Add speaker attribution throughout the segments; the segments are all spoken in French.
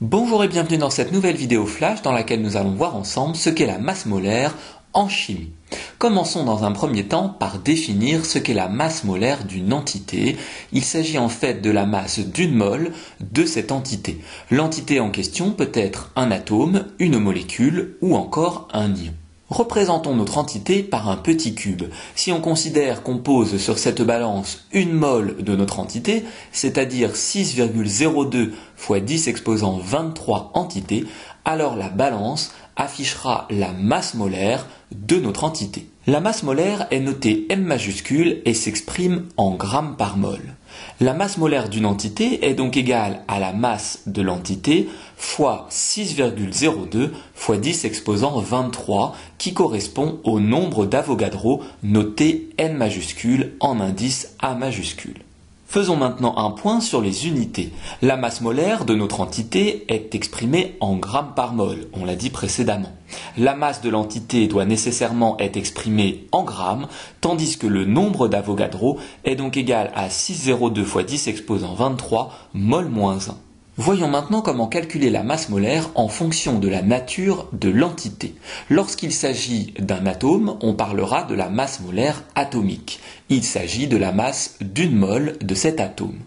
Speaker 1: Bonjour et bienvenue dans cette nouvelle vidéo flash dans laquelle nous allons voir ensemble ce qu'est la masse molaire en chimie. Commençons dans un premier temps par définir ce qu'est la masse molaire d'une entité. Il s'agit en fait de la masse d'une mole de cette entité. L'entité en question peut être un atome, une molécule ou encore un ion. Représentons notre entité par un petit cube. Si on considère qu'on pose sur cette balance une mole de notre entité, c'est-à-dire 6,02 fois 10 exposant 23 entités, alors la balance affichera la masse molaire de notre entité. La masse molaire est notée M majuscule et s'exprime en grammes par mol. La masse molaire d'une entité est donc égale à la masse de l'entité fois 6,02 fois 10 exposant 23 qui correspond au nombre d'Avogadro noté N majuscule en indice A majuscule. Faisons maintenant un point sur les unités. La masse molaire de notre entité est exprimée en grammes par mol, on l'a dit précédemment. La masse de l'entité doit nécessairement être exprimée en grammes, tandis que le nombre d'Avogadro est donc égal à 6,02 fois 10 exposant 23 mol moins 1. Voyons maintenant comment calculer la masse molaire en fonction de la nature de l'entité. Lorsqu'il s'agit d'un atome, on parlera de la masse molaire atomique. Il s'agit de la masse d'une mole de cet atome.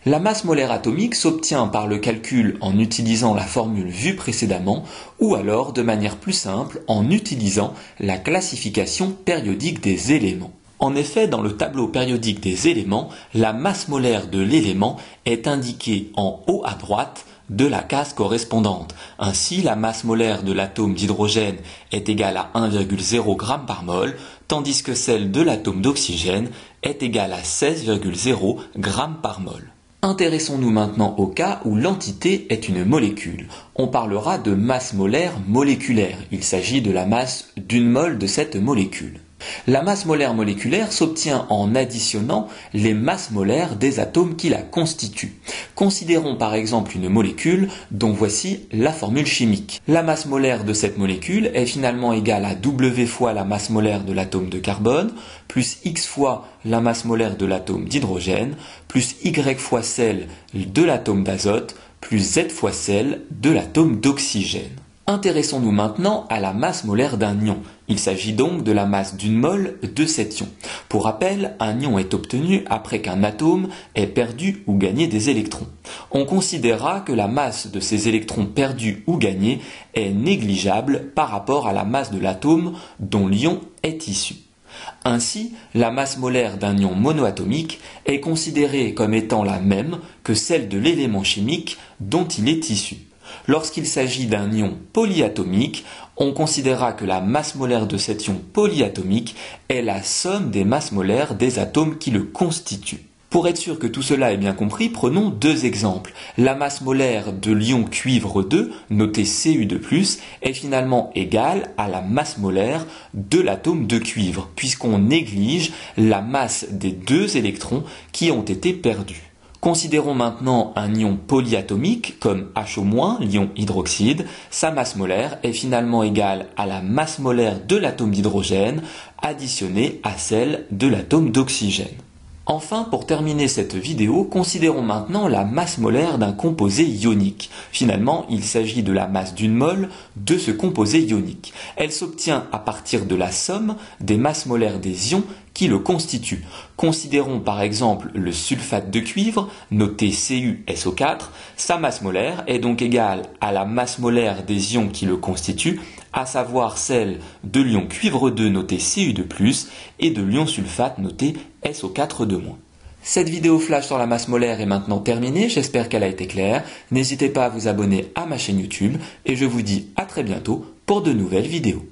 Speaker 1: La masse molaire atomique s'obtient par le calcul en utilisant la formule vue précédemment ou alors de manière plus simple en utilisant la classification périodique des éléments. En effet, dans le tableau périodique des éléments, la masse molaire de l'élément est indiquée en haut à droite de la case correspondante. Ainsi, la masse molaire de l'atome d'hydrogène est égale à 1,0 g par mol, tandis que celle de l'atome d'oxygène est égale à 16,0 g par mol. Intéressons-nous maintenant au cas où l'entité est une molécule. On parlera de masse molaire moléculaire. Il s'agit de la masse d'une mole de cette molécule. La masse molaire moléculaire s'obtient en additionnant les masses molaires des atomes qui la constituent. Considérons par exemple une molécule dont voici la formule chimique. La masse molaire de cette molécule est finalement égale à W fois la masse molaire de l'atome de carbone, plus X fois la masse molaire de l'atome d'hydrogène, plus Y fois celle de l'atome d'azote, plus Z fois celle de l'atome d'oxygène. Intéressons-nous maintenant à la masse molaire d'un ion. Il s'agit donc de la masse d'une mole de cet ion. Pour rappel, un ion est obtenu après qu'un atome ait perdu ou gagné des électrons. On considérera que la masse de ces électrons perdus ou gagnés est négligeable par rapport à la masse de l'atome dont l'ion est issu. Ainsi, la masse molaire d'un ion monoatomique est considérée comme étant la même que celle de l'élément chimique dont il est issu. Lorsqu'il s'agit d'un ion polyatomique, on considérera que la masse molaire de cet ion polyatomique est la somme des masses molaires des atomes qui le constituent. Pour être sûr que tout cela est bien compris, prenons deux exemples. La masse molaire de l'ion cuivre 2, noté Cu2+, est finalement égale à la masse molaire de l'atome de cuivre, puisqu'on néglige la masse des deux électrons qui ont été perdus. Considérons maintenant un ion polyatomique comme HO-, l'ion hydroxyde. Sa masse molaire est finalement égale à la masse molaire de l'atome d'hydrogène additionnée à celle de l'atome d'oxygène. Enfin, pour terminer cette vidéo, considérons maintenant la masse molaire d'un composé ionique. Finalement, il s'agit de la masse d'une mole de ce composé ionique. Elle s'obtient à partir de la somme des masses molaires des ions qui le constituent. Considérons par exemple le sulfate de cuivre, noté CuSO4. Sa masse molaire est donc égale à la masse molaire des ions qui le constituent, à savoir celle de l'ion cuivre 2 noté Cu2+, et de l'ion sulfate noté SO4-. Cette vidéo flash sur la masse molaire est maintenant terminée, j'espère qu'elle a été claire. N'hésitez pas à vous abonner à ma chaîne YouTube et je vous dis à très bientôt pour de nouvelles vidéos.